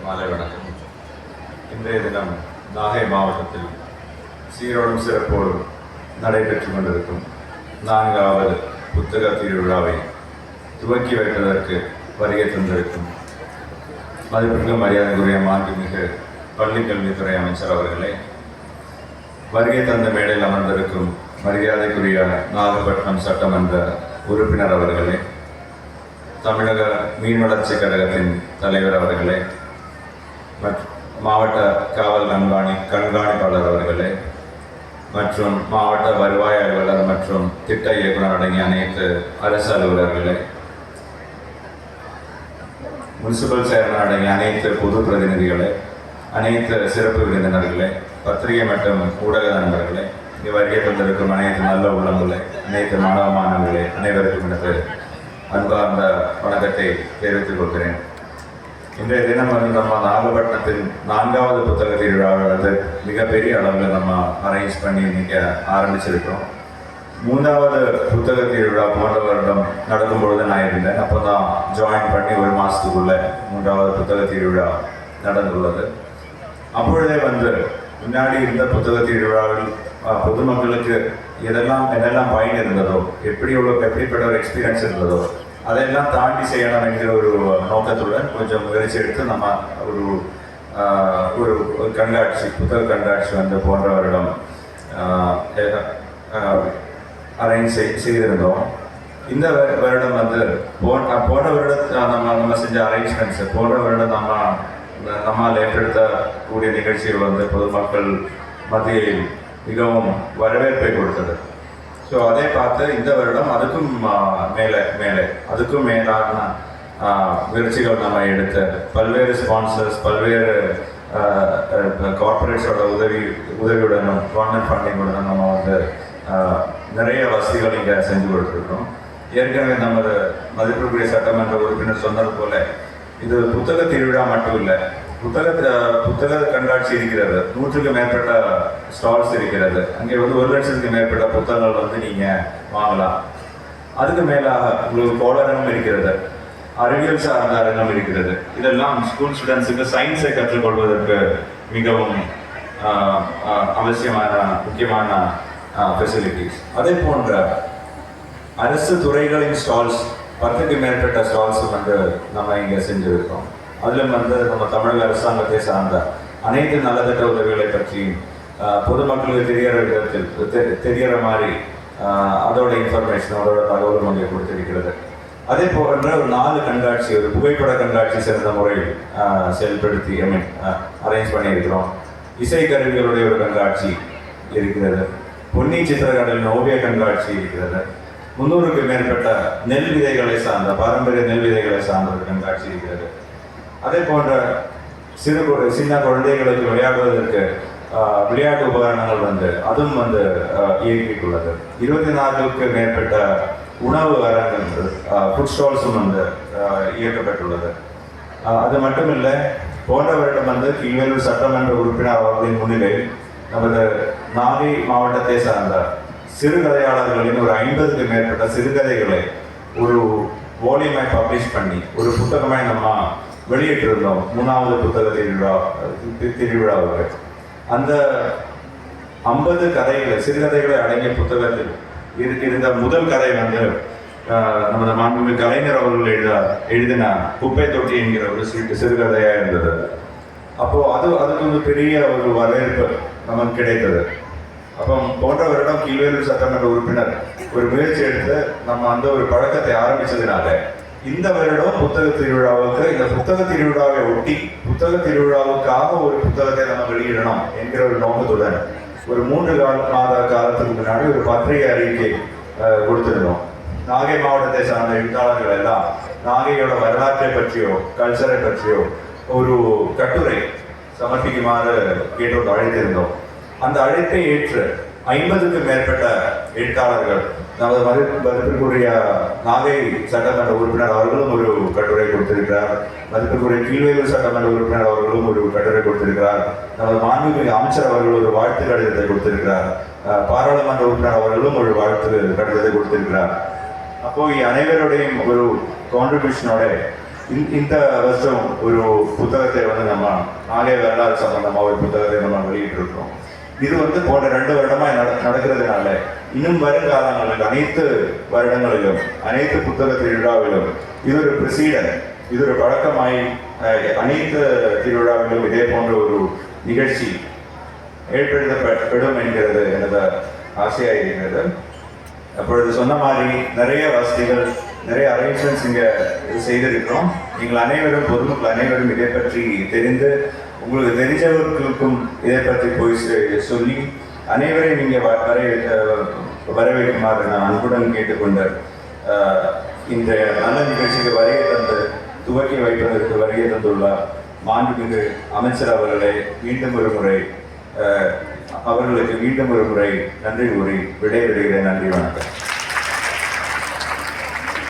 மாலை வணக்கம். இன்றைய தினம் நாகை மாவட்டத்தில் சீரோடும் சிறப்போடும் நடைபெற்று கொண்டிருக்கும் 4வது புத்தக திருவிழாவை துவக்கி வைப்பதற்கு வருகை தந்திருக்கும் மதிப்பிற்கு மரியாதைக்குரிய மாண்புமிகு பள்ளிக்கல்வித்துறை அமைச்சர் அவர்களே, வருகை தந்த மேடையில் அமர்ந்திருக்கும் மரியாதைக்குரிய நாகப்பட்டினம் சட்டமன்ற உறுப்பினர் அவர்களே, தமிழக மீன் வளர்ச்சி கழகத்தின் தலைவர் அவர்களே, மாவட்ட காவல் கண்காணிப்பாளர் அவர்களே, மற்றும் மாவட்ட வருவாய் அலுவலர் மற்றும் திட்ட இயக்குனர் அடங்கிய அனைத்து அரசு அலுவலர்களே, முனிசிபல் சேர்மன் அடங்கிய அனைத்து பொது பிரதிநிதிகளே, அனைத்து சிறப்பு விருந்தினர்களே, பத்திரிகை மற்றும் ஊடக நண்பர்களே, இங்கே வருகை தந்திருக்கும் அனைத்து நல்ல உள்ளங்களே, அனைத்து மாணவ மாணவர்களே, அனைவருக்கும் எனக்கு அன்பார்ந்த வணக்கத்தை தெரிவித்துக் கொள்கிறேன். இன்றைய தினம் நம்ம நாகப்பட்டினத்தின் 4வது புத்தக திருவிழாவை மிகப்பெரிய அளவில் நம்ம அரேஞ்ச் பண்ணி இன்னைக்கு ஆரம்பிச்சிருக்கோம். 3வது புத்தக திருவிழா போன்ற வருடம் நடக்கும் பொழுது நான் இருந்தேன். அப்போ தான் ஜாயின் பண்ணி ஒரு மாதத்துக்குள்ள 3வது புத்தக திருவிழா நடந்துள்ளது. அப்பொழுதே முன்னாடி இருந்த புத்தக திருவிழாவில் பொதுமக்களுக்கு என்னெல்லாம் பயன் இருந்ததோ, எப்படிப்பட்ட ஒரு எக்ஸ்பீரியன்ஸ் இருந்ததோ, அதையெல்லாம் தாண்டி செய்யணும் என்கிற ஒரு நோக்கத்துடன் கொஞ்சம் முயற்சி எடுத்து நம்ம ஒரு கண்காட்சி, புத்தக கண்காட்சி போன்ற வருடம் அரேஞ்ச் செய்திருந்தோம். இந்த வருடம் போன வருடம் நம்ம செஞ்ச அரேஞ்ச்மெண்ட்ஸ், போன வருடம் நம்மால் ஏற்படுத்தக்கூடிய நிகழ்ச்சிகள் பொதுமக்கள் மத்தியில் மிகவும் வரவேற்பை கொடுத்தது. ஸோ அதை பார்த்து இந்த வருடம் அதுக்கும் மேலான முயற்சிகள் நம்ம எடுத்து பல்வேறு ஸ்பான்சர்ஸ், பல்வேறு கார்பரேட்ஸோட உதவியுடனும் கவர்மெண்ட் ஃபண்டிங்குடனும் நம்ம நிறைய வசதிகள் இங்கே செஞ்சு கொடுத்துருக்கோம். ஏற்கனவே நமது மதிப்பிற்குரிய சட்டமன்ற உறுப்பினர் சொன்னது போல இது புத்தக திருவிழா மட்டும் இல்லை, புத்தக கண்காட்சி இருக்கிறது. 100க்கும் மேற்பட்ட ஸ்டால்ஸ் இருக்கிறது. அங்கே 1 லட்சத்துக்கு மேற்பட்ட புத்தகங்கள் நீங்கள் வாங்கலாம். அதுக்கு மேலாக உங்களுக்கு கோளரங்கம் இருக்கிறது, அறிவியல் சார்ந்த அரங்கம் இருக்கிறது. இதெல்லாம் ஸ்கூல் ஸ்டூடெண்ட்ஸுக்கு சயின்ஸை கற்றுக்கொள்வதற்கு மிகவும் அவசியமான முக்கியமான ஃபெசிலிட்டிஸ். அதே போன்ற அரசு துறைகளின் ஸ்டால்ஸ் 10க்கும் மேற்பட்ட ஸ்டால்ஸ் நம்ம இங்கே செஞ்சுருக்கோம். அதிலும் நம்ம தமிழக அரசாங்கத்தை சார்ந்த அனைத்து நலத்திட்ட உதவிகளை பற்றி பொதுமக்களுக்கு தெரியற மாதிரி அதோட இன்ஃபர்மேஷன், அதோட தகவலும் அங்கே கொடுத்திருக்கிறது. அதே போன்ற ஒரு 4 கண்காட்சி, ஒரு புகைப்பட கண்காட்சி சிறந்த முறையில் செயல்படுத்தி அரேஞ்ச் பண்ணியிருக்கிறோம். இசைக்கருவிகளுடைய ஒரு கண்காட்சி இருக்கிறது. பொன்னி சித்திரக்கடலின் ஓவிய கண்காட்சி இருக்கிறது. 300க்கும் மேற்பட்ட நெல் விதைகளை சார்ந்த, பாரம்பரிய நெல் விதைகளை சார்ந்த ஒரு கண்காட்சி இருக்கிறது. அதே போன்ற சின்ன குழந்தைகளுக்கு விளையாடுவதற்கு விளையாட்டு உபகரணங்கள் அதுவும் இயக்கிட்டுள்ளது. 24க்கும் மேற்பட்ட உணவு அரங்கங்கள், ஃபுட் ஸ்டால்ஸும் இயக்கப்பட்டுள்ளது. அது மட்டுமில்லை, போன்ற வருடம் கீழ்வேலூர் சட்டமன்ற உறுப்பினர் அவர்களின் முன்னிலையில் நமது நாகை மாவட்டத்தை சார்ந்த சிறுகதையாளர்களின் ஒரு 50க்கும் மேற்பட்ட சிறுகதைகளை ஒரு வால்யூமாய் பப்ளிஷ் பண்ணி ஒரு புத்தகமாய் நம்ம வெளியிட்டிருந்தோம் 3வது புத்தக திருவிழாவுக்கு. அந்த 50 கதைகள், சிறுகதைகளை அடங்கிய புத்தகத்தில் இருந்த முதல் கதை நமது மாண்புமிகு கலைஞர் அவர்கள் எழுதின குப்பை தொட்டி என்கிற ஒரு சிறுகதையாக இருந்தது. அப்போ அதுக்கு பெரிய ஒரு வரவேற்பு நமக்கு கிடைத்தது. அப்போ போன்ற வருடம் கீழ்வேலூர் சட்டமன்ற உறுப்பினர் ஒரு முயற்சி எடுத்து நம்ம ஒரு பழக்கத்தை ஆரம்பிச்சதுனால இந்த வருடம் புத்தக திருவிழாவுக்கு, இந்த புத்தக திருவிழாவை ஒட்டி புத்தக திருவிழாவுக்காக ஒரு புத்தகத்தை நம்ம வெளியிடணும் என்கிற ஒரு நோக்கத்துடன் ஒரு 3 மாத காலத்துக்கு முன்னாடி ஒரு பத்திரிகை அறிக்கை கொடுத்திருந்தோம். நாகை மாவட்டத்தை சார்ந்த எழுத்தாளர்கள் எல்லாம் நாகையோட வரலாற்றை பற்றியோ கல்ச்சரை பற்றியோ ஒரு கட்டுரை சமர்ப்பிக்குமாறு கேட்டு அழைத்திருந்தோம். அந்த அழைப்பை ஏற்று 50க்கும் மேற்பட்ட எழுத்தாளர்கள், நமது மதிப்பிற்குரிய நாகை சட்டமன்ற உறுப்பினர் அவர்களும் ஒரு கட்டுரை கொடுத்திருக்கிறார். மதிப்பிற்குரிய கீழ்வேலூர் சட்டமன்ற உறுப்பினர் அவர்களும் ஒரு கட்டுரை கொடுத்திருக்கிறார். நமது மாண்புமிகு அமைச்சர் அவர்கள் ஒரு வாழ்த்து கடிதத்தை கொடுத்திருக்கிறார். பாராளுமன்ற உறுப்பினர் அவர்களும் ஒரு வாழ்த்து கடிதத்தை கொடுத்திருக்கிறார். அப்போ அனைவருடையும் ஒரு கான்ட்ரிபியூஷனோட இந்த வருஷம் ஒரு புத்தகத்தை நம்ம நம்ம நாகை வரலாறு சம்பந்தமாக ஒரு புத்தகத்தை நம்ம வெளியிட்டிருக்கிறோம். இது வந்து போன்ற 2 வருடமாக நடக்கிறதுனால இன்னும் வருங்காலங்களில் அனைத்து வருடங்களிலும் அனைத்து புத்தக திருவிழாவிலும் இது ஒரு ப்ரொசீடர், இது ஒரு பழக்கமாய் அனைத்து திருவிழாவிலும் இதே போன்ற ஒரு நிகழ்ச்சி ஏற்படுத்தப்படும் என்கிறது எனது ஆசையாக இருக்கிறது. அப்பொழுது சொன்ன மாதிரி நிறைய வசதிகள், நிறைய அரேஞ்ச்மெண்ட்ஸ் இங்கே செய்திருக்கிறோம். நீங்கள் அனைவரும், பொதுமக்கள் அனைவரும் இதை பற்றி தெரிந்து உங்களுக்கு தெரிஞ்சவர்களுக்கும் இதை பற்றி போய் சொல்லி அனைவரையும் நீங்கள் வரவேற்குமாறு நான் அன்புடன் கேட்டுக்கொண்ட இந்த நல்ல நிகழ்ச்சிக்கு வருகை தந்து துவக்கி வைப்பதற்கு வருகை தந்துள்ளார் மாண்புமிகு அமைச்சர் அவர்களை அவர்களுக்கு மீண்டும் ஒரு முறை நன்றி கூறி விடைபெறுகிறேன். நன்றி, வணக்கம்.